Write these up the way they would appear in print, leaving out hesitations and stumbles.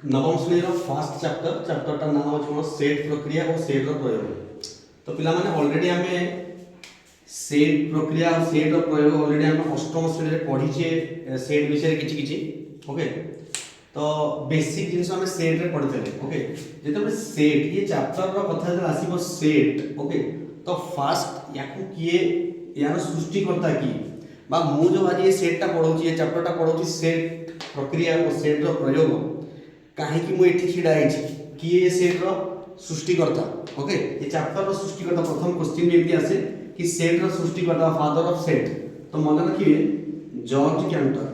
नवम श्रेणी fast chapter नाम हो सेट प्रक्रिया और सेट प्रयोग। तो पिला माने ऑलरेडी आमे सेट प्रक्रिया और सेट प्रयोग ऑलरेडी आमे अष्टम श्रेणी रे पढीचे सेट विषय किछि किछि ओके। तो बेसिक जिनिस आमे सेट रे पढितले ओके। जेते सेट ये चैप्टर रो कथा जे आसीबो सेट ओके। तो फास्ट याकू किए यार सृष्टिकर्ता की बा मु जो आज ये सेटटा पढौची ये चैप्टरटा पढौची सेट प्रक्रिया और सेट रो प्रयोग कहीं कि मुझे छिड़ा किए सेट रो सृष्टिकर्ता ओके। ये चैप्टर रो सृष्टिकर्ता प्रथम क्वेश्चन में एमती आसे कि सेट रो सृष्टिकर्ता फादर ऑफ सेट। तो मन रखिए जॉर्ज कैंटर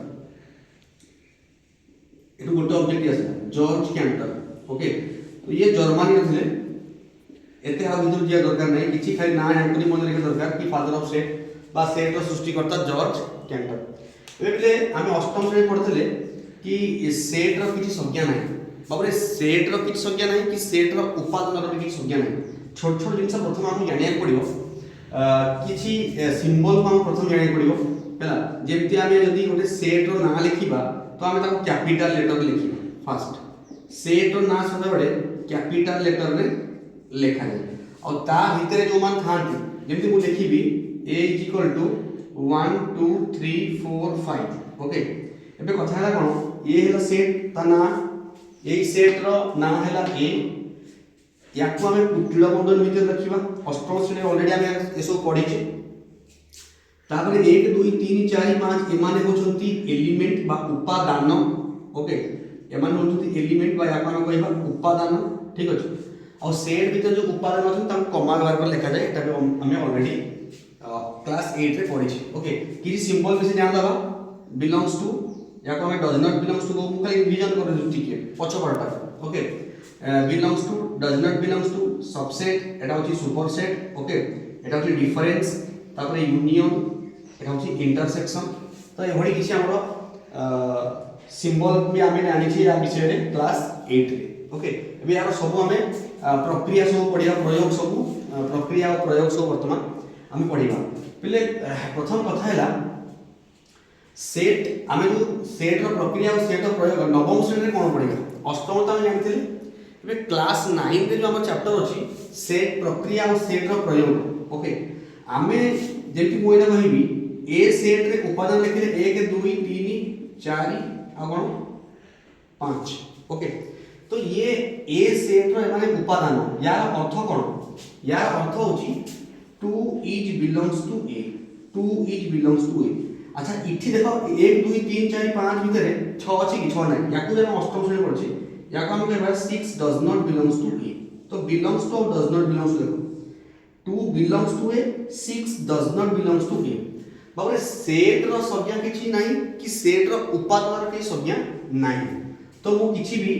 ये गोटे ऑब्जेक्ट आसे जॉर्ज कैंटर ओके। तो ये जर्मनी रे थे एते आ विदुर जिया दरकार नहीं किछि खाली ना याकनी मन रखे दरकार कि फादर ऑफ सेट बा सेट रो सृष्टिकर्ता जॉर्ज कैंटर। एबे आमे अष्टम श्रेणी पढितले कि सेट रो किछि संज्ञा नाही बाबरे सेट रो किछि संज्ञा नाही कि सेट रो उपादान रो किछि संज्ञा नाही। छोट छोट जिंस प्रथम हम जानिया पड़िबो किछि सिंबल को हम प्रथम जानिया पड़िबो हैला। जेमति आमे यदि गोटे सेट रो ना लिखिबा तो आमे ताको कैपिटल लेटर लिखिबा फास्ट सेट रो ना सदा बडे कैपिटल लेटर रे लिखा जाय और ता भितरे जो मान थांती जेमति मु लिखिबी a = 1 2 3 4 5 ओके। एबे कथा है कोन ये है सेट ता ना यही सेट रो ना हैला ए याकू हमें कुटिल बंधन भीतर रखिबा अष्टम श्रेणी ऑलरेडी हमें एसो पढी छि। तापर 1 2 3 4 5 एमाने होचंती एलिमेंट बा उपादान ओके। एमाने होचंती एलिमेंट बा याकू हम कहबा उपादान ठीक अछि। और सेट भीतर जो उपादान अछि ता कमा व्यवहार कर लिखा जाय एटा हमें ऑलरेडी क्लास 8 रे पढी छि ओके। कि सिंबल विषय जान दबा बिलोंग्स टू या को हमें डज नॉट बिलोंग्स टू को खाली रिवीजन कर दे ठीक है पछ पड़ता okay. Belongs to does not belongs to subset एटा होची सुपरसेट ओके। एटा होची डिफरेंस तापर यूनियन एटा होची इंटरसेक्शन। तो ए भडी किछि हमरो सिंबल भी हमें जानि छि या विषय रे क्लास 8 रे ओके। एबे यार सब हमें प्रक्रिया सब पढिया प्रयोग सब प्रक्रिया और प्रयोग सब वर्तमान हम पढिबा पहले प्रथम कथा हैला सेट आमे जो सेट रो प्रक्रिया और सेट रो प्रयोग नवम श्रेणी रे कोन पढिबा अष्टम त हम जानथिले। एबे क्लास 9 रे जो हमर चैप्टर अछि सेट प्रक्रिया और सेट रो प्रयोग ओके। आमे जेति मोइना कहिबी ए सेट रे उपादान लिखले 1 2 3 4 आ कोन 5 ओके। तो ये ए सेट रो माने उपादान यार अर्थ कोन यार अर्थ होची 2 each belongs to a 2 each belongs to a। अच्छा इठी देखो 1 2 3 4 5 भितरे 6 अछि कि 6 नाही याकू जे हम अष्टम श्रेणी पढछि याकू हम कहबा 6 does not belongs to a। तो belongs to does not belongs to देखो 2 belongs to a 6 does not belongs to a। Babare set रो संज्ञा किछि नाही कि सेट रो उपादान रो कि संज्ञा नाही। तो मु किछि भी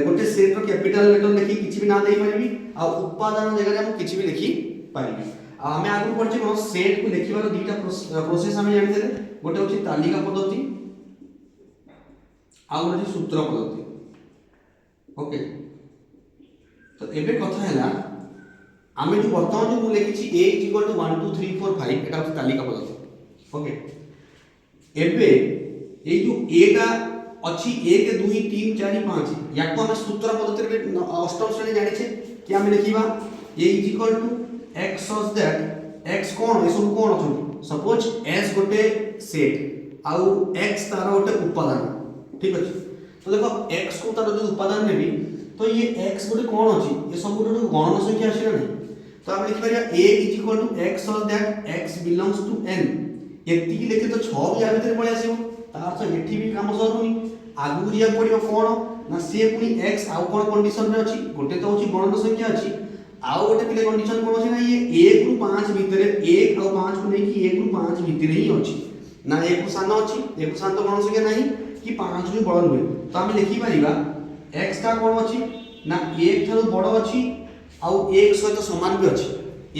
गोटे सेट रो कैपिटल लेटर लिखि किछि भी ना देई परिबी आ उपादान जगह रे हम किछि भी लिखि परिबी। आमे आगु पढछि कोन सेट को लिखिबार दुईटा प्रोसेस हम जानि देले गोटे होछि तालिका पद्धति आ गोटे होछि सूत्र पद्धति ओके। तो एबे कथा हैला आमे जो वर्तमान जो लिखि छि a = 1 2 3 4 5 एटा होछि तालिका पद्धति ओके। एबे ए जो a टा अछि 1 2 3 4 5 याको हम सूत्र पद्धति रे अष्टम श्रेणी जानि छे कि हम लिखिबा a = x such that x कोन ए सब कोन अछि सपोज s गोटे सेट आउ x तार गोटे उपादान ठीक अछि। तो देखो x को तार जो उपादान नेबी तो ये x गोटे कोन अछि ये सब गोटे गणन संख्या अछि ना नहीं। तो हम लिखि परिया a = x such that x belongs to n एति की लिखे तो 6 भी आ भीतर पळे आसीबो तार तो एठी भी काम सरुनी आगु जिया पड़िबो कोन ना से पुनी x आउ कोन कंडीशन रे अछि गोटे तो अछि गणन संख्या अछि आउ गोटे पिले कंडीशन कोन अछि ना ये 1 रु 5 भितरे 1 और 5 को नै कि 1 रु 5 भितरे ही अछि ना 1 को सान अछि 1 को सान तो गणन संख्या नाही कि 5 रु बड़ होय। तो हम लिखि परिबा x का कोन अछि ना 1 थारु बड़ अछि आउ 1 सहित समान भी अछि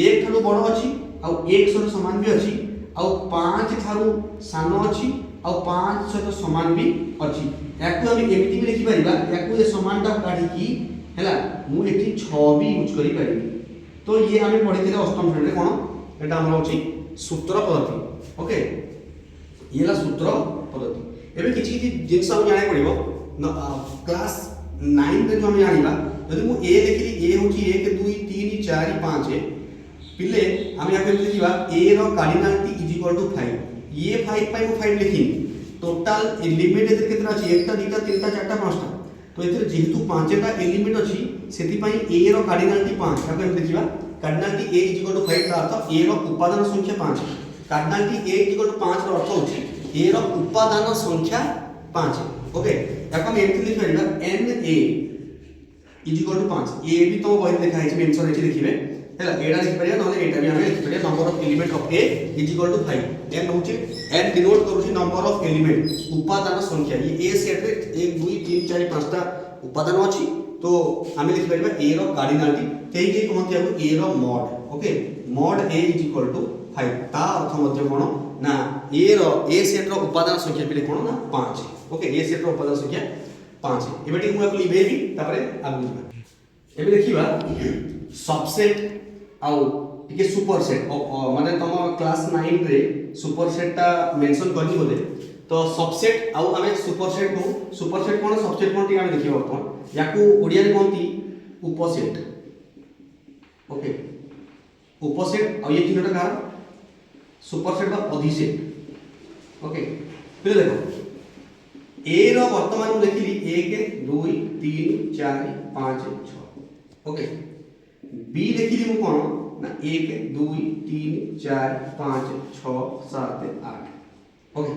1 थारु बड़ अछि आउ 1 सहित समान भी अछि आउ 5 थारु सान अछि आउ 5 सहित समान भी अछि। याकू हम एमिति भी लिखि परिबा याकू ए समानता काढी की हैला मु एठी 6 भी यूज करि परिबी। तो ये हमें पढिथिले अष्टम श्रेणी रे कोन एटा हमरा होची सूत्र पद्धति ओके। ये ला सूत्र पद्धति एबे किछि किछि जिंस हम जाने पड़िबो क्लास 9 रे जो हम जानिबा यदि मु ए लिखिली ए होची 1 2 3 4 5 पिले हम या केमति लिखिबा ए रो कार्डिनालिटी इज इक्वल टू 5 ये 5 पाई को 5 लिखिनी टोटल एलिमेंट एते केतना अछि एकटा दुईटा तीनटा चारटा पांचटा तो एते जेहेतु पांचटा एलिमेंट अछि सेति पई ए रो कार्डिनालिटी 5 या केमति लिखिबा cardinality A is equal to 5 का अर्थ ए रो उपादान संख्या 5 cardinality A is equal to 5 रो अर्थ होछि ए रो उपादान संख्या 5 ओके याको हम एमति लिख परिबा n A is equal to 5 A भी तो बहि लिखा है मेंशन है देखिबे हैला एडा लिख परिबा नले एटा भी हम लिख परिबा number of element of A is equal to 5 n होछि एन डिनोट करूछि नंबर ऑफ एलिमेंट उपादान संख्या ये ए सेट रे 1 2 3 4 5 टा उपादान अछि तो हम लिख परिबा ए रो कार्डिनालिटी तेई के कहंती आबो ए रो mod okay mod A is equal to 5 ता अर्थ मध्य कोन ना ए रो ए सेट रो उपादान संख्या पिले कोन ना 5 ओके ए सेट रो उपादान संख्या 5 एबेटी मु लिबेबी तापरे आगु जिबा एबे देखिबा सबसेट आउ टिके सुपरसेट माने तम क्लास 9 रे सुपरसेट ता मेंशन करनी बोले तो सबसेट आउ हमें सुपरसेट कोन सबसेट कोन टिके हम देखिबा अपन याकू ओडिया रे कोनती उपसेट ओके उपसेट आउ ये तीनटा का सुपरसेट बा अधिसेट ओके फिर देखो ए रो वर्तमान में लिखिली 1 2 3 4 5 6 ओके बी लिखिली मु कोन ना 1 2 3 4 5 6 7 8 ओके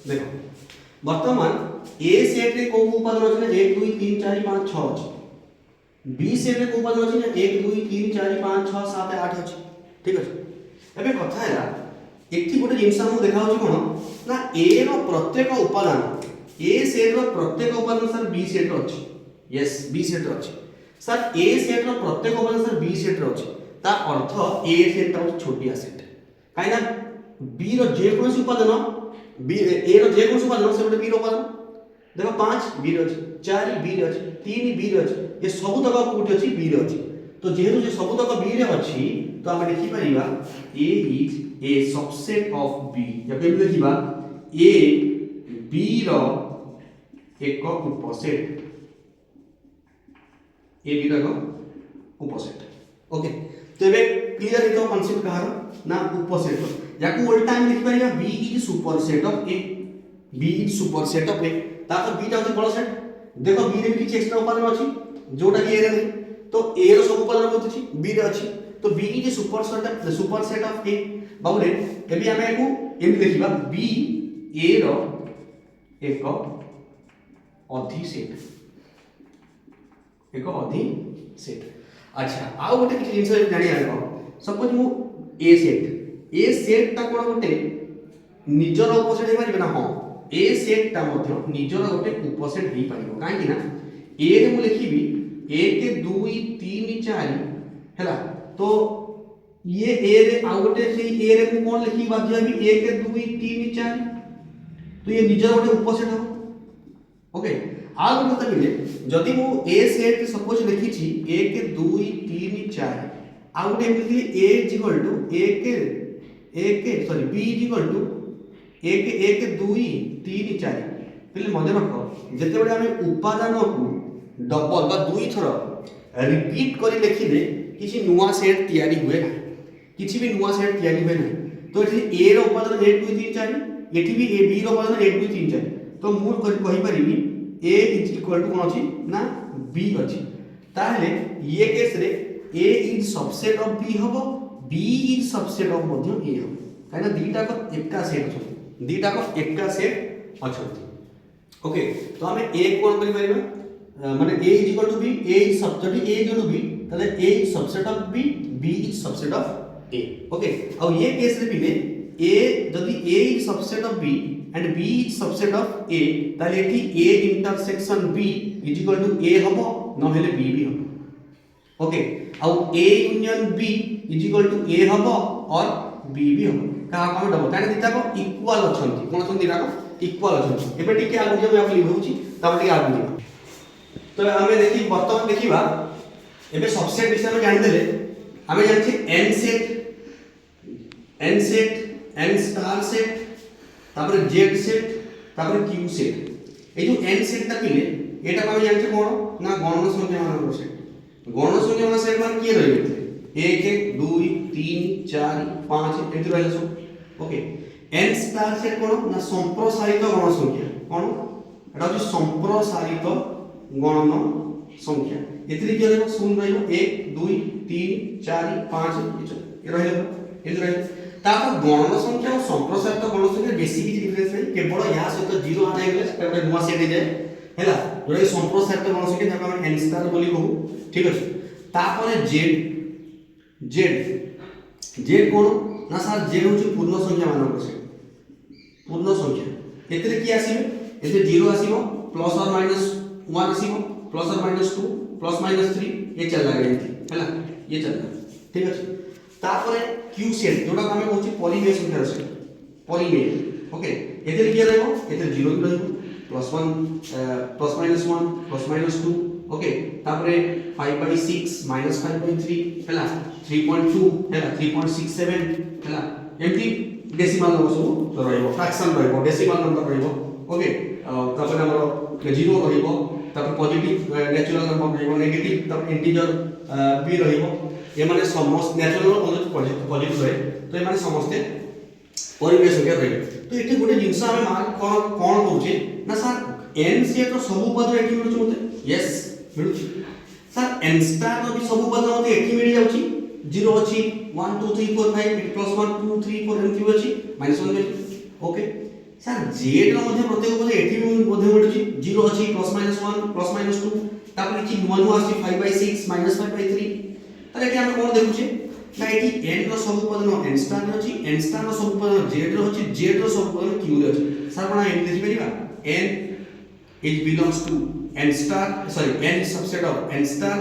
देखो वर्तमान ए सेट रे को उपादान अछि ना 1 2 3 4 5 6 अछि बी सेट रे को उपादान अछि ना 1 2 3 4 5 6 7 8 अछि ठीक अछि एबे कथा हैला एठी गोटे जिंस हम देखा होछि कोन ना ए रो प्रत्येक उपादान ए सेट रो प्रत्येक उपादान सर बी सेट रो अछि यस बी सेट रो अछि सर ए सेट रो प्रत्येक उपादान सर बी सेट रो अछि ता अर्थ ए सेट रो छोटिया सेट काइना बी रो जे कोनसी उपादान बी ए रो जे कोनसी उपादान से बी रो उपादान देखो 5 बी रो अछि 4 बी रो अछि 3 बी रो अछि ये सब तक कोठी अछि बी रो अछि तो जेहेतु जे सब तक बी रे अछि तो हम लिखि परिबा A is a subset of B या पे लिखिबा ए बी रो एक उपसेट ए बी रो उपसेट ओके तो एबे क्लियर है तो कांसेप्ट कहार ना उपसेट याकू उल्टा हम लिखि परिबा B is superset of A B is superset of A ता तो बी टा होची बड़ सेट देखो बी रे भी किछ एक्स्ट्रा उपादान अछि जोटा कि ए रे नहीं तो ए रो सब उपादान होत अछि बी रे अछि तो B is superset of A बाबूरे एबी हमें एको एम लिखिबा बी ए रो एक अधिसेट अच्छा आउ गोटे किछ जिंस जानि आइबो सपोज मु ए सेट ता कोन गोटे निजर उपसेट हे पारिबे ना हां ए सेट ता मध्ये निजर गोटे उपसेट हे पारिबो काहे कि ना ए रे मु लिखिबी 1 2 3 4 हैला तो ये ए रे आउ गोटे से ए रे मु कोन लिखि बाध्य हेबी 1 2 3 4 तो ये निजर गोटे उपसेट हो ओके आ गोटे त मिले जदी मु ए सेट सपोज लिखि छी 1 2 3 4 आ गोटे लिखि a equal to 1 sorry b equal to 1 1 2 3 4 पहले मने रखो जते बडे हम उपादान को डबल बा दुई थर रिपीट करी लिखिले किछि नुवा सेट तयारी हुए ना किछि भी नुवा सेट तयारी हुए ना तो एठी a रो उपादान 1 2 3 4 एठी भी a b रो उपादान 1 2 3 4 तो मु कहि परिबी a इज इक्वल टू कोन अछि ना b अछि ताहले ये केस रे a is subset of b हबो b is subset of Madhya a हबो काहे ना दीटा को एका सेट अछि दीटा को एका सेट अछि ओके तो हमें a कोन करि परिबा माने a is equal to b a is subset a is equal to b ताले a is subset of b b is subset of a okay अब ये केस रे बिले a जदी a is subset of b and b is subset of a ताले एठी a intersection b is equal to a हबो न हेले b भी हबो ओके अब a union b is equal to a हबो और b भी हबो का हम डबल काहे दिटा को इक्वल अछंती कोन अछंती दिटा को इक्वल अछंती एबे टिके आगु जे हम लिखौची तब टिके आगु दिबा तो हमें देखि वर्तमान देखिबा एबे सबसेट विषय में जानि देले हमें जानि छी n स्टार सेट तापर z सेट तापर q सेट ए जो n सेट ता पिले एटा हम जानते कोन ना गण संख्या मान सेट गण संख्या मान सेट मान किए रहिबे 1 2 3 4 5 एंती रहले सब ओके n स्टार सेट कोन ना संप्रसारित गण संख्या कोन एटा हो संप्रसारित गणन संख्या एतरी कि रहबो शून्य रहबो 1 2 3 4 5 ये रहले एंती रहले तापर गणन संख्या और संप्रसारित गण संख्या बेसी कि डिफरेंस नहीं केवल या सहित 0 आना गेले सेटा नुवा सेट जाए हैला जोटा संप्रसारित गण संख्या ताको हम n स्टार बोली कहू ठीक अछि तापर z कोन ना सर z होची पूर्ण संख्या मान से पूर्ण संख्या एतरे की आसीबे एते 0 आसीबो प्लस और माइनस 1 आसीबो प्लस और माइनस 2 प्लस माइनस 3 ये चल रहा है हैला ये चल रहा ठीक अछि तापर q सेट जोटा हम कहू पॉलीमेय संख्या से पॉलीमेय ओके एतरे की रहबो एतरे 0 की रहबो plus 1 plus minus 1 plus minus 2 okay तापरे 5/6 -5/3 हैला 3.2 हैला 3.67 हैला एमटी डेसिमल नंबर सब रहइबो फ्रैक्शन रहइबो डेसिमल नंबर रहइबो ओके तापरे हमरो 0 रहइबो तापर पॉजिटिव नेचुरल नंबर रहइबो नेगेटिव तापर इंटीजर भी रहइबो ए माने समस्त नेचुरल और पॉजिटिव रहे तो ए माने समस्त परिवेश संख्या रहइबो तो एठी गोटे जिंस हम मार्क कोन कहूचे ना सर n से तो सब पद एठी मिलुछ मते यस मिलुछ सर n स्टार रो भी सब पद मते एठी मिल जाउची 0 अछि 1 2 3 4 5 प्लस 1 2 3 4 एमती अछि -1 अछि ओके सर z रो मध्ये प्रत्येक पद एठी मध्ये मिलुची 0 अछि प्लस -1 प्लस -2 तापर कि नुवा नुवा अछि 5/6 -5/3 ताले एठी हम कोन देखुचे ना एठी n रो सब पद न n स्टार रो अछि n स्टार रो सब पद z रो अछि z रो सब पद q रो अछि सर कोन एठी देखि परिबा n it belongs to n star sorry n is subset of n star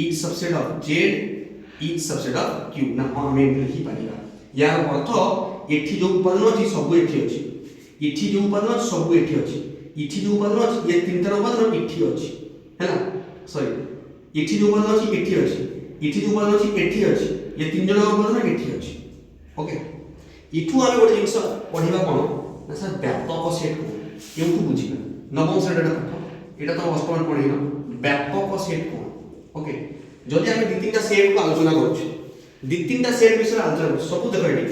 each subset of z each subset of q ना हम लिखि पानिबा यार अर्थ एठी जो उपादान अछि सब एठी अछि एठी जो उपादान अछि सब एठी अछि एठी जो उपादान अछि ये तीनटा उपादान एठी अछि हैला सॉरी एठी जो उपादान अछि एठी अछि एठी जो उपादान अछि एठी अछि ये तीन जण उपादान एठी अछि ओके इठु हम गोटे जिंस पढिबा कोन ना सर व्यापक सेट को केउठु बुझिबा नवम श्रेणी पाठ एटा तो अष्टम पढिनो व्यापक सेट कोन ओके जदि हम दि तीनटा सेट को आलोचना करू दि तीनटा सेट विषय आलोचना करू सब देखो एटी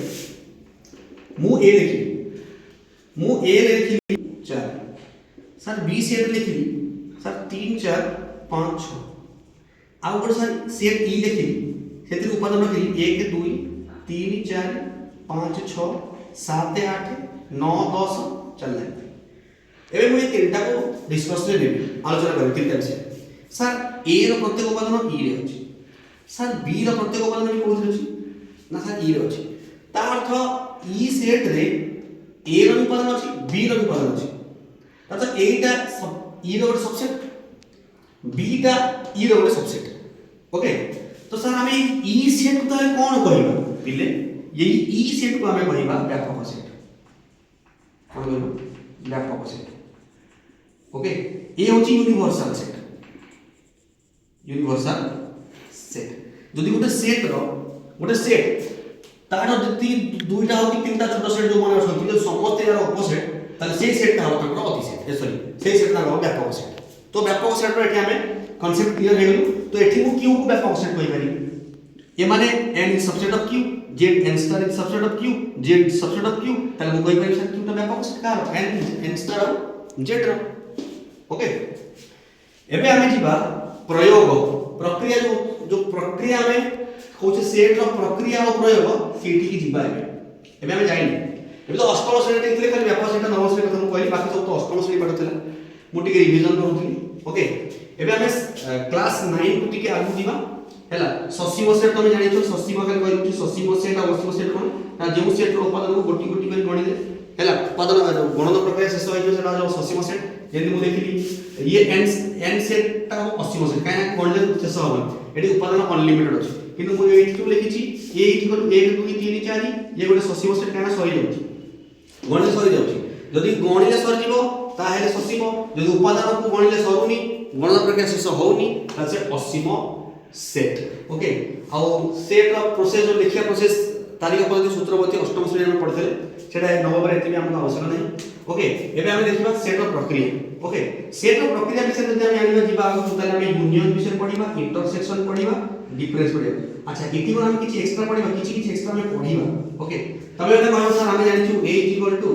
मु ए लिखि 4 सर बी सेट लिखि सर 3 4 5 6 आ ऊपर सर सेट ई लिखि सेतिर उपादान लिखि 1 2 3 4 5 6 7 8 9 10 चल रहा एबे मुई तीनटा को डिस्कस रे देबी आलोचना करबी तीनटा विषय सर ए रो प्रत्येक उपादान ई रे अछि सर बी रो प्रत्येक उपादान भी कोन अछि ना सर ई रो अछि ता अर्थ ई सेट रे ए रो उपादान अछि बी रो उपादान अछि मतलब एटा ई रो सबसेट बी टा ई रो सबसेट ओके तो सर हमें ई सेट को कोन कहबा पिले यही ई सेट को हमें कहबा व्यापक सेट कोन कहबा व्यापक सेट ओके ये होची यूनिवर्सल सेट जदि गोटे सेट तार जति दुईटा हो कि तीनटा छोट सेट जो माने अछंती जो समस्त यार ऑपोजिट ताले सेई सेट का होता है अति सेट सॉरी सेई सेट का व्यापक सेट तो व्यापक सेट रे एठी हमें कांसेप्ट क्लियर हे गेलु तो एठी को q को व्यापक सेट कहि पारी ये माने n is subset of q z n star is subset of q z subset of q ताले मु कहि पारी सर q तो व्यापक सेट का n स्टार ऑफ z रो ओके एबे हमें जीवा प्रयोग प्रक्रिया जो प्रक्रिया में कोचे सेट रो प्रक्रिया और प्रयोग सीटी की जीवा एबे हमें जाइनी एबे तो अष्टम श्रेणी देखले खाली व्यापक सेट नवम श्रेणी कथम कहली बाकी सब तो अष्टम श्रेणी पाठ थिला मु टिके रिवीजन करूथली ओके एबे हमें क्लास 9 को टिके आगु जीवा हैला ससीम सेट तुम जानि छ ससीम खाली कहली ससीम सेट और असीम सेट कोन ना जो सेट रो उपादान को गोटी गोटी कर गणिले हैला उपादान गणन प्रक्रिया शेष होय जो सेटा जो ससीम सेट यदि मु देखली ये n सेट ता 80 सेट काहे कोनले शेष होबो एडी उपादान अनलिमिटेड अछि किंतु मु एठी लिखि छी ए इक्वल टू 1 2 3 4 ये गोटे ससीम सेट काहे सही जाउची गणिले सरी जाउची जदि गणिले सरी जीवो ताहेले ससीम जदि उपादान को गणिले सरुनी गणना प्रक्रिया शेष होउनी ता से असीम सेट ओके आ सेट रो प्रोसेस जो लिखिया प्रोसेस तालिका पद्धति सूत्रवती अष्टम श्रेणी में पढ़थले सेटा नवम रे एतिबे हमको आवश्यक नहीं ओके एबे हम देखिबा सेट रो प्रक्रिया ओके सेट रो प्रक्रिया विषय जदि हम जानिबा जिबा आगु ताले हम यूनियन विषय पढिबा इंटरसेक्शन पढिबा डिफरेंस पढिबा अच्छा इति कोन हम किछि एक्स्ट्रा पढिबा किछि एक्स्ट्रा हम पढिबा ओके तबे एटा कहबो सर हम जानिछु a = 1 2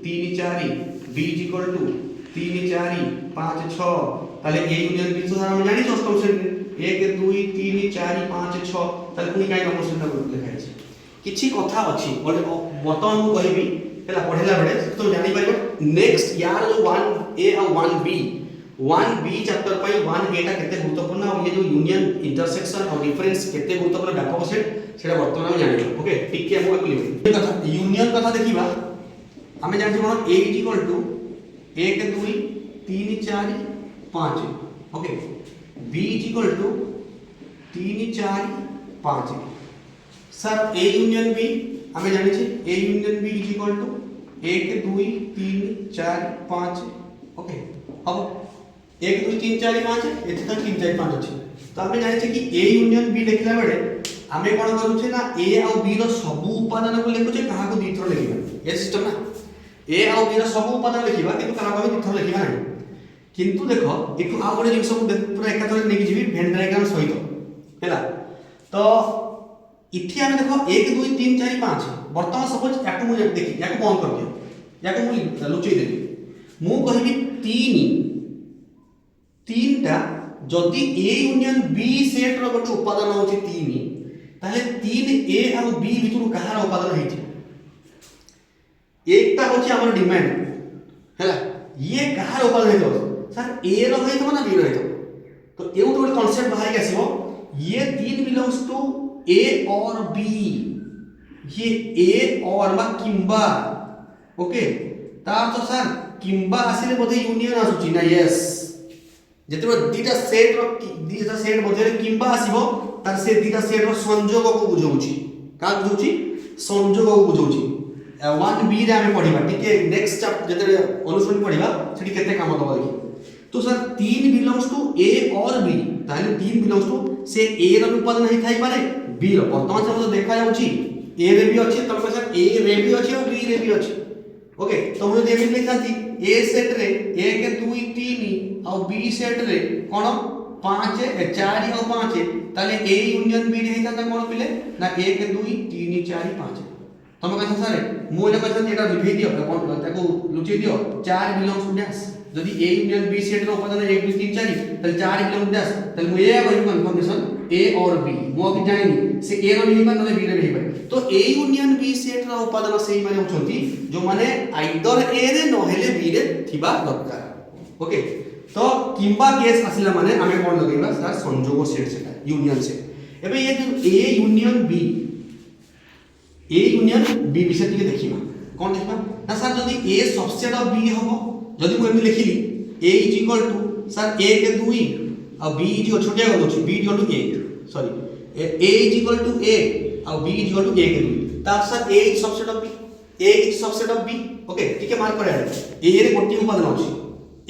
3 4 b = 3 4 5 6 ताले a यूनियन b सर हम जानिछु अष्टम श्रेणी 1 2 3 4 5 6 ताले पुनी काई नंबर सेटा लिखा है किछि कथा अछि वर्तमान मु कहबी हेला पढिला बेले तो जानि पाइबो नेक्स्ट यार जो 1a और 1b 1b चैप्टर पई 1a टा केते गुरुत्वपूर्ण और ये जो यूनियन इंटरसेक्शन और डिफरेंस केते गुरुत्वपूर्ण व्यापक सेट सेटा वर्तमान हम जानिबो ओके ठीक है हम कहली कथा यूनियन कथा देखिबा हमें जानछि कोन a = 1 2 3 4 5 okay b = 3 4 5 sir a union b हमें जानि छी a यूनियन b = 1 2 3 4 5 ओके अब 1 2 3 4 5 एत तक 3 4 5 अछि तो हमें जानि छी कि a यूनियन b लिखला बेले हमें कोन करू छी ना a और b रो सब उपादान को लिखु छी कहा को दी थर लिखिबा ए सिस्टम ना a और b रो सब उपादान लिखिबा किंतु कहा को दी थर लिखिबा नहीं किंतु देखो एठु आ गोटे जिंस को पूरा एकाथरे नेकी जीवी वेन डायग्राम सहित हैला तो इथि हम देखो 1 2 3 4 5 वर्तमान सपोज याको मु देखि याको बंद कर दियो याको मु लुचै देली मु कहबी 3 टा जदि a यूनियन b सेट रो गोटे उपादान होची 3 ताले 3a और b भितरु कहार उपादान हेछि एकटा होची हमर डिमांड हैला ये कहार उपादान हेतो सर a रो हेतो ना b रो हेतो तो एउ तो कांसेप्ट बाहर के आसीबो ये 3 बिलोंग्स टू a और b ये a और बा किंबा ओके तार तो सर किंबा आसीले बोधे यूनियन आसुची ना यस जेते दीटा सेट बोधे किंबा आसीबो तार से दीटा सेट रो संयोग को बुझौची का बुझौची संयोग को बुझौची 1b रे हम पढिबा ठीक है नेक्स्ट चैप्टर जेते अनुसरण पढिबा सेठी केते काम दबा देखि तो सर 3 बिलोंग्स टू a और b ताले 3 बिलोंग्स टू से a रो उपादान नहीं थाई पारे b रो वर्तमान से हम देखा जाउची a रे भी अछि तब सर a रे भी अछि और b रे भी अछि ओके तो हम जे लिखांती a सेट रे 1 2 3 और b सेट रे कोन 5 4 और 5 ताले a यूनियन b रे हेता कोन पिले ना 1 2 3 4 5 तम कहता सर मु एला कहता एटा रिभे दियो ताको लुचै दियो 4 बिलोंग्स टू डैश यदि a यूनियन b सेट रो उपादान 1 2 3 4 ताले 4 बिलोंग्स डैश ताले मु ए कहू कन्फर्मेशन a और b मु अभी जानिनी से a रो नहीं बा न b रे नहीं बा तो a यूनियन b सेट रो उपादान सेही माने होछंती जो माने आइदर a रे न हेले b रे थिबा दरकार ओके तो किंबा केस आसिला माने हमें कोन लगेबा सर संयोग सेट सेटा यूनियन सेट एबे ये जो a यूनियन b विषय टिके देखिबा कोन देखिबा ना सर जदी a सबसेट ऑफ b हबो जदी मु एमि लिखिली a = सर 1 2 और b जो छोटिया गल अछि b = 8 सॉरी a = 8 और b = 1 2 ता sir a subset of b a subset of b okay ठीक है मार्क करे a रे गोटी उपादान अछि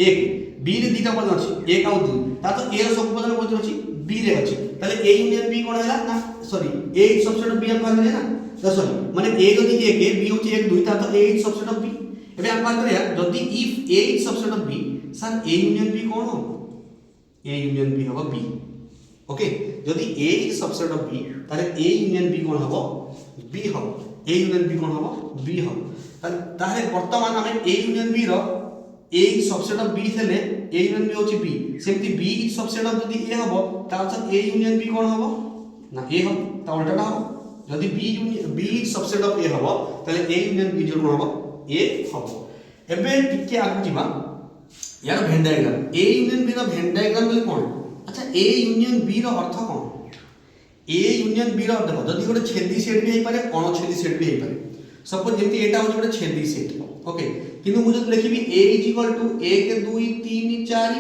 1 b रे दीटा उपादान अछि 1 और 2 ता तो a रो सब उपादान कोन अछि b रे अछि ताले a यूनियन b कोन हैला ना sorry a subset of b हम कहले ना तो सॉरी माने a जदी 1 b होची 1 2 ता तो a सबसेट ऑफ b एबे हम बात करिया जदी if a subset of b sir a union b कोन हो a यूनियन b होबो b ओके जदी a सबसेट ऑफ b ताले a यूनियन b कोन होबो b होबो a यूनियन b कोन होबो b होबो ताले वर्तमान हमें a यूनियन b रो a सबसेट ऑफ b थले a यूनियन b होची b सेमति b सबसेट ऑफ जदी a होबो ता a यूनियन b कोन होबो ना a होबो ता उल्टाटा होबो जदी b सबसेट ऑफ a होबो ताले a यूनियन b जो कोन होबो a होबो एबे टिके आगु जिबा यार Venn diagram a union b रो वेन डायग्राम बोले कोन अच्छा a यूनियन b रो अर्थ कोन a यूनियन b रो देखो जदी गोटे छेदी सेट भी हेई पारे अणछेदी सेट भी हेई पारे सपोज जेंति एटा हो गोटे छेदी सेट ओके किंतु मु जदी लिखिबी a = 1 2 3 4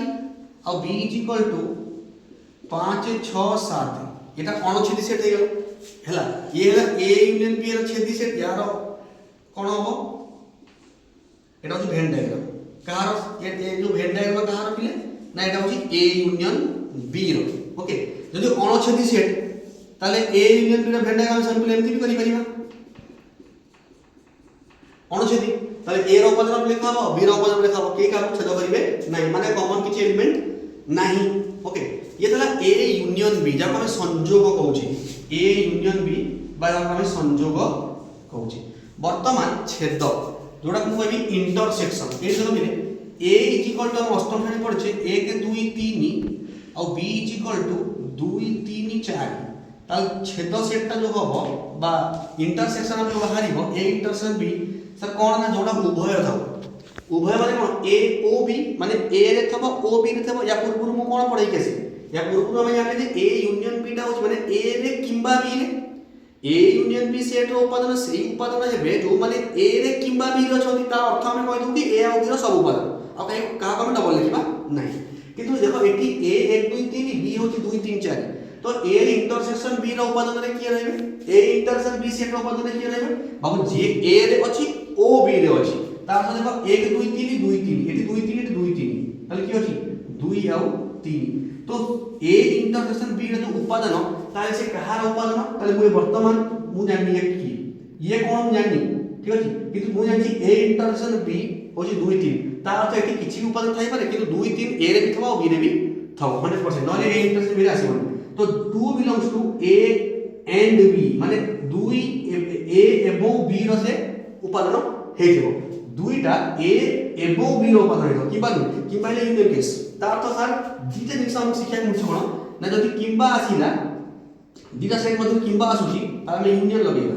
और b = 5 6 7 एटा अणछेदी सेट हे गेलो हैला ये हैला a यूनियन b रो छेदी सेट यार कोन होबो एटा होची वेन डायग्राम कार ये जो वेन डायग्राम कार पिले ना एटा होची a यूनियन b रो ओके जदी अणछेदी सेट ताले a यूनियन b रो वेन डायग्राम सम पिले एमति भी करि परिबा अणछेदी তাহলে এর উপাদান লেখা হবো, বি এর উপাদান লেখা হবো, কে কারো ছেদ করিবে নাই, মানে কমন কিছু এলিমেন্ট নাই। ওকে, ये তাহলে এ ইউনিয়ন বি, যাকে আমি সংযোগ কହୁছি, এ ইউনিয়ন বি বা যাকে আমি সংযোগ কହୁছি। বর্তমান ছেদ जोटा को कहबी इंटरसेक्शन, ए देखबी ए इज इक्वल टू हम अष्टम श्रेणी पढ़छे 1 2 3 और b इज इक्वल टू 2 3 4, ताल छेद सेटटा जो हबो बा इंटरसेक्शन जो बाहरिबो ए इंटरसेक्शन बी सर कोन ना जोटा उभय थाओ, उभय माने कोन ए ओ बी माने ए रे थबो ओ बी रे थबो, या पूर्व मु कोन पढाई केसे, या पूर्व हम जाने जे ए यूनियन बी टा होछ माने ए रे किंबा बी रे, ए यूनियन बी सेट रो उपादान सेही उपादान हेबे जो माने ए रे किंबा बी रे छथि, ता अर्थ हम कहि दउ कि ए आ बी रो सब उपादान, आ कहि का हम डबल लिखबा नाही। किंतु देखो एठी ए 1 2 3 बी होछि 2 3 4, तो ए इंटरसेक्शन बी रो उपादान रे किए रहबे, ए इंटरसेक्शन बी सेट रो उपादान रे किए रहबे बाबू, जे ए रे अछि ओ बी रे अछि, ता अर्थ देखो 1 2 3 2 3 एठी 2 3 एठी 2 3, ताले की अछि 2 आ 3, तो ए इंटरसेक्शन बी रे जो उपादान ताले से कहार उपादान, ताले मु वर्तमान मु जानि कि ये कोन मु जानि, ठीक अछि, किंतु मु जानि ए इंटरसेक्शन बी होछि 2 3, ता अर्थ एठी किछि उपादान थाइ पारे, किंतु 2 3 ए रे भी थबा और बी रे भी थबा 100%, नले ए इंटरसेक्शन बी रे आसीबो, तो 2 belongs to A and B माने 2 ए एबो बी रो से उपादान हेथिबो, दुईटा ए एबो बी रो उपादान हेतो किबा किबा ले यूनियन केस, ता अर्थ सर दीटा जिंस हम शिक्षा मुछ कोन ना, जदि किंबा आसीला दीटा सेट मध्ये किंबा आसुची तार हम यूनियन लगेबा,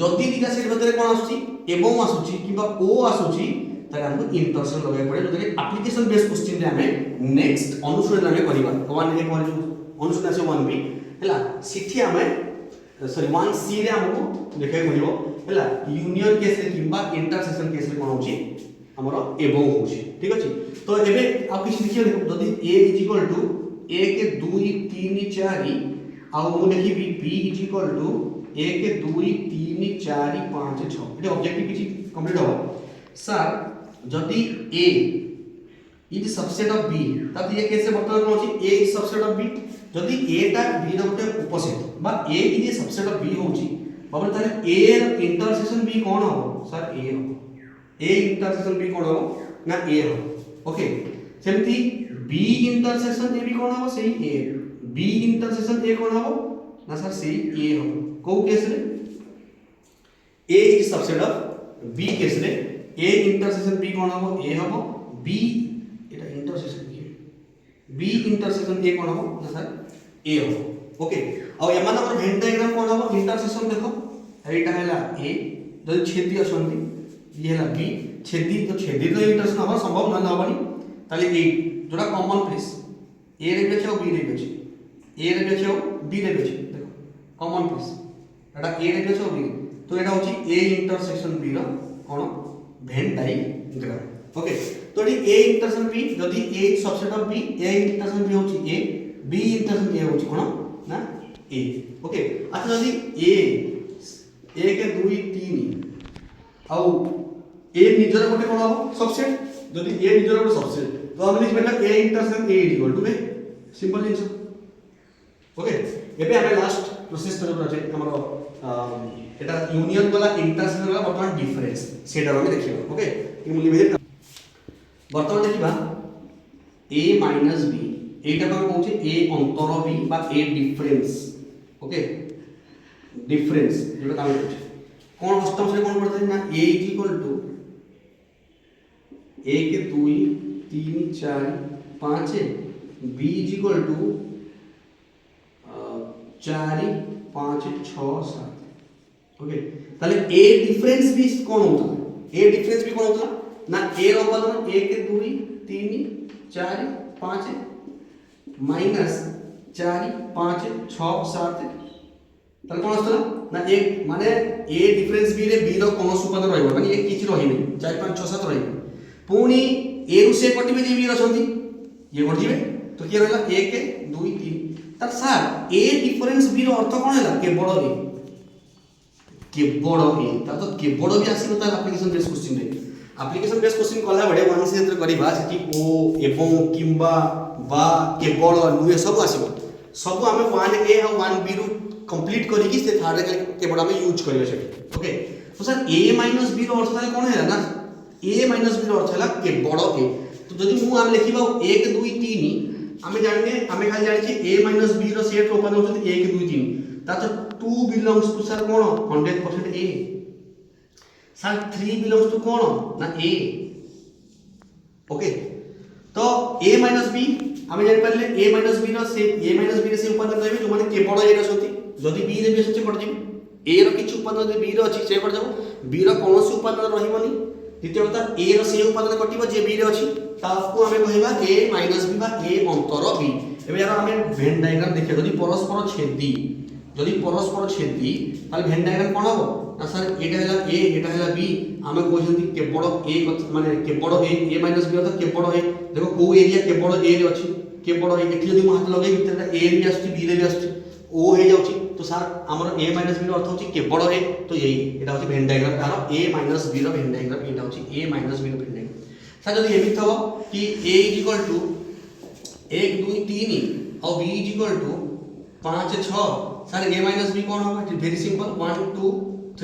जदि दीटा सेट मध्ये कोन आसुची एबो आसुची किंबा ओ आसुची तार हमको इंटरसेक्शन लगाय पड़े, जो कि एप्लीकेशन बेस्ड क्वेश्चन रे हमें नेक्स्ट अनुसरण रे करबा 1 ए कोन अनुसरण आसे 1 बी हला सिठी हमें सॉरी 1 सी रे हमको देखाय पड़िबो हला, यूनियन केस रे किंबा इंटरसेक्शन केस रे कोन होची हमरो एबो होची, ठीक अछि। तो एबे आ किछ लिखियो देखो, जदि a इज इक्वल टू 1 2 3 4 आ मु लिखिबी b इज इक्वल टू 1 2 3 4 5 6, एटे ऑब्जेक्टिव किछि कंप्लीट हो सर, जदि a is subset of b तब ये कैसे वर्तमान कोन होची a is subset of b, जदि a टा b रो गोटे उपसेट बा a is subset of b होची बाबा, ताले a रो इंटरसेक्शन b कोन हो सर a हो, a इंटरसेक्शन b कोन हो ना a हो, ओके। सेमती b इंटरसेक्शन a भी कोन हो सही a, b इंटरसेक्शन a कोन हो ना सर सही a हो, को केस रे a is subset of b case रे a इंटरसेक्शन b कोन हो a हो, b Etah intersection b intersection a कोन हो ना सर a हो, ओके। और यमान हमर वेन डायग्राम कोन हो इंटरसेक्शन देखो, एटा हैला a जदि छेदी असंती ये हैला b, छेदी तो छेदी तो इंटरसेक्शन हवा संभव न हबनी, ताले 8 जोटा कॉमन प्लेस a रे भी छै और b रे भी छै, a रे भी छै और b रे भी छै, देखो कॉमन प्लेस एटा a रे भी छै और b, तो एटा होची a इंटरसेक्शन b रो कोन वेन डायग्राम, ओके। तो ए इंटरसेक्शन b जदि a subset of b, a intersection b होची a, b इंटरसेक्शन a होची कोन ना a, ओके। अच्छा जदि a 1 2 3 आ a निजर गोटे कोन हो सबसेट, जदि a निजर गोटे सबसेट तो हम लिख बेटा a इंटरसेक्शन a equal to b, simple जिंस, ओके। एबे हमें लास्ट प्रोसेस कर छै हमरो एटा यूनियन वाला इंटरसेक्शन वाला वर्तमान डिफरेंस सेटा हम देखिबा, ओके। ई मूल्य भेद वर्तमान देखिबा a माइनस b, एटा हम कहूचे a अंतर b बा a डिफरेंस, ओके, डिफरेंस जेटा काम होचे कोन अष्टम से कोन पड़ते ना a is equal to 1 2 3 4 5 b is equal to 4 5 6 7, okay. ताले a डिफरेंस भी कोन होता, a डिफरेंस भी कोन होता ना a रो उपादान 1 2 3 4 5 माइनस 4 5 6 7, ताले कोन आस्तला ना एक माने a डिफरेंस b रे b रो कोन उपादान रहइबो, माने एक किछि रहिबे 4 5 6 7 रहिबे, पुनी a रु से कटिबे जे b रछंती ये कट जिवे, तो के रहला 1 2 3, तार सर a डिफरेंस b रो अर्थ कोन हैला केवल a, केवल a, ता तो केवल भी आसीबो तार एप्लीकेशन बेस्ड क्वेश्चन रे, एप्लीकेशन बेस्ड क्वेश्चन कला बडे वन से एंटर करबा सेठी ओ एवं किंबा बा केवल नुए सब आसीबो, सब हमें 1a और 1b रु कंप्लीट करी से थर्ड केवल हमें यूज करियो सेठी, ओके। तो सर a माइनस b रो अर्थ ताले कोन हैला ना ए माइनस बी अर्थ है केवल ए। तो जदि मु आम लिखा 1 2 3 आम जाने आम खाली जाने ए माइनस बी सेट उपादान होती 1 2 3 तो 2 बिलोंग्स टू सर कौन 100% ए सर 3 बिलोंग्स टू कौन ना ए। ओके तो ए माइनस बी आम जान पारे ए माइनस बी से उपादान रही जो मैंने केवल ए रही जदि बी रे भी अच्छे कट जाए ए रि उपादान बी अच्छी से कट जाओ बी कौन उपादान रही। द्वितीय कथा ए रे उपादान कटिव जे बी रे अच्छी ताकू आम कहवा ए माइनस बी ए अंतर बी। एवं यार आम भेन डायग्राम देखिए जदि परस्पर छेदी ताल भेन डायग्राम कौन हम ना सर एटा है ए एटा है बी आम कहते केवल ए माने केवल ए माइनस बी अर्थ केवल ए देखो को एरिया केवल ए रे अच्छी केवल ए जब हाथ लगे भितर ए भी आस बी रे भी आस ओ हो जाउची तो सर आमर ए माइनस बी अर्थ होची केवल ए तो यही एटा होची भेन डायग्राम तार ए माइनस बी रो भेन डायग्राम एटा होची ए माइनस बी रो भेन डायग्राम। सर जदि एमित थबो कि a इक्वल टू 1 2 3 और b equal to 5 6 sir a minus b कौन होगा वेरी सिंपल 1 2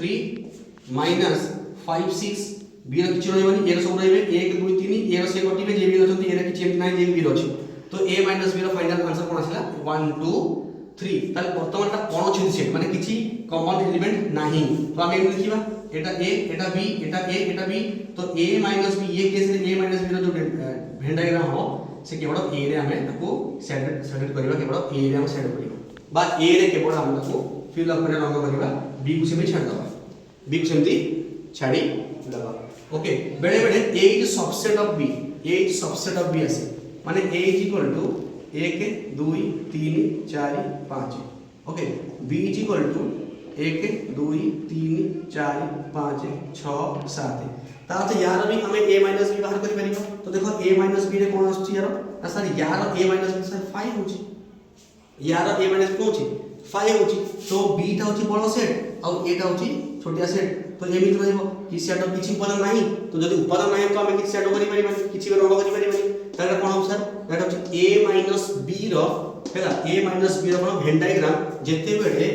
3 माइनस 5 6 b रो किछ रहबनी ए रो सब रहबे 1 2 3 ए रो से कटिबे जे भी रहथि ए रो किछ एमति नै जे b रो अछि तो a माइनस b रो फाइनल आंसर कोन आसिला 1 2 3 ताले वर्तमान ता कोन अछि सेट माने किछि कॉमन एलिमेंट नाही तो हम M लिखिबा Etah a Etah b Etah a Etah b तो a माइनस b ये केस रे a माइनस b रो जो भेन डायग्राम हो से केवल a रे हमें ताको सेट करबा केवल a रे हम सेट करबा बा a रे केवल हम ताको फिल अप करे रंग करबा b को सेमे छाड़ दबा b को सेमती छाड़ी दबा। ओके बेले बेले a is subset of b a is subset of b आसे माने a is equal to 1 2 3 4 5 okay b is equal to 1 2 3 4 5 6 7 तार यार भी हमें a माइनस b बाहर करि परिबा तो देखो a माइनस b रे कोन आछी यार ना सर यार a माइनस b सर 5 होची यार a माइनस b होची 5 होची तो b टा होची बड़ सेट और a टा होची छोटिया सेट तो एमित रहइबो कि सेट ऑफ किछि उपादान नाही तो जदि उपादान नाही तो हमें किछि सेट करि परिबा किछि रंग करि परिबा तार कोन हो सर दैट होची a माइनस b रो हेला a माइनस b रो कोन भेन डायग्राम जेते बेले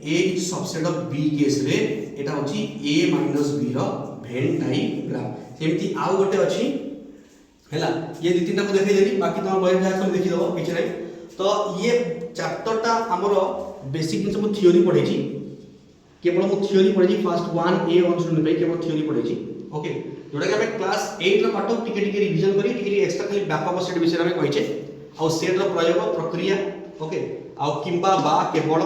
a is subset of b case रे एटा होची a माइनस b रो भेन डायग्राम सेमती आउ गोटे अछि हैला ये दि तीनटा को देखै देली बाकी तुम बहि जा देखि दबो किछ नै। तो ये चैप्टर टा हमरो बेसिक जिंस मु थ्योरी पढै छी केवल मु थ्योरी पढै छी फर्स्ट 1a अनुसरण पे केवल थ्योरी पढै छी। ओके जोटा कि हमें क्लास 8 रो पाठ टिके टिके रिवीजन करी टिके एक्स्ट्रा खाली व्यापक सेट विषय हमें कहिचे आ सेट रो प्रयोग प्रक्रिया ओके आ किंबा बा केवल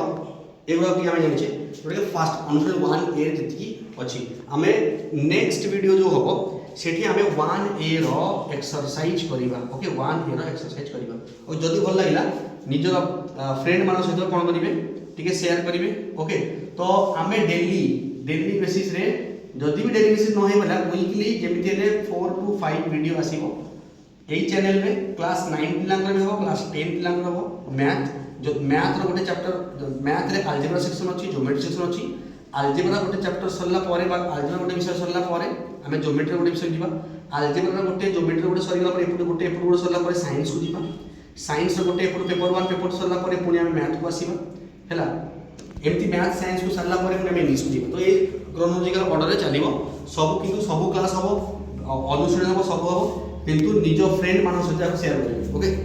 एगुड़ा भी हमें जानिछे जोटा कि फर्स्ट अनुसरण 1a जति अछि हमें नेक्स्ट वीडियो जो हबो सेठी हमें 1a रो एक्सरसाइज करिबा ओके 1a रो एक्सरसाइज करिबा और जदी भल लागिला निजर फ्रेंड मान सहित कोन करिवे टिके शेयर करिवे। ओके तो हमें डेली बेसिस रे जदी भी डेली बेसिस न होय बला वीकली जेमिति ले 4 to 5 वीडियो आसीबो एई चैनल में क्लास 9 पिलांगर भी हो क्लास 10 पिलांगर हो मैथ जो मैथ रो गोटे चैप्टर मैथ रे अलजेब्रा सेक्शन अछि ज्योमेट्री सेक्शन अछि अलजेब्रा गोटे चैप्टर सरला पारे बा अलजेब्रा गोटे विषय सरला पारे हमें ज्योमेट्री गोटे विषय दिबा अलजेब्रा गोटे ज्योमेट्री गोटे सरीला पारे एपुटे गोटे सरला पारे साइंस को दिबा साइंस रो गोटे एपुटे पेपर 1 पेपर सरला पारे पुनी हमें मैथ को आसीबा हैला एमती मैथ साइंस को सरला पारे पुनी हमें इंग्लिश को दिबा। तो ये क्रोनोलॉजिकल ऑर्डर रे चलिबो सब किंतु सब क्लास हबो अनुसरण हबो सब हबो किंतु निज फ्रेंड मान सहित शेयर करिवे। ओके।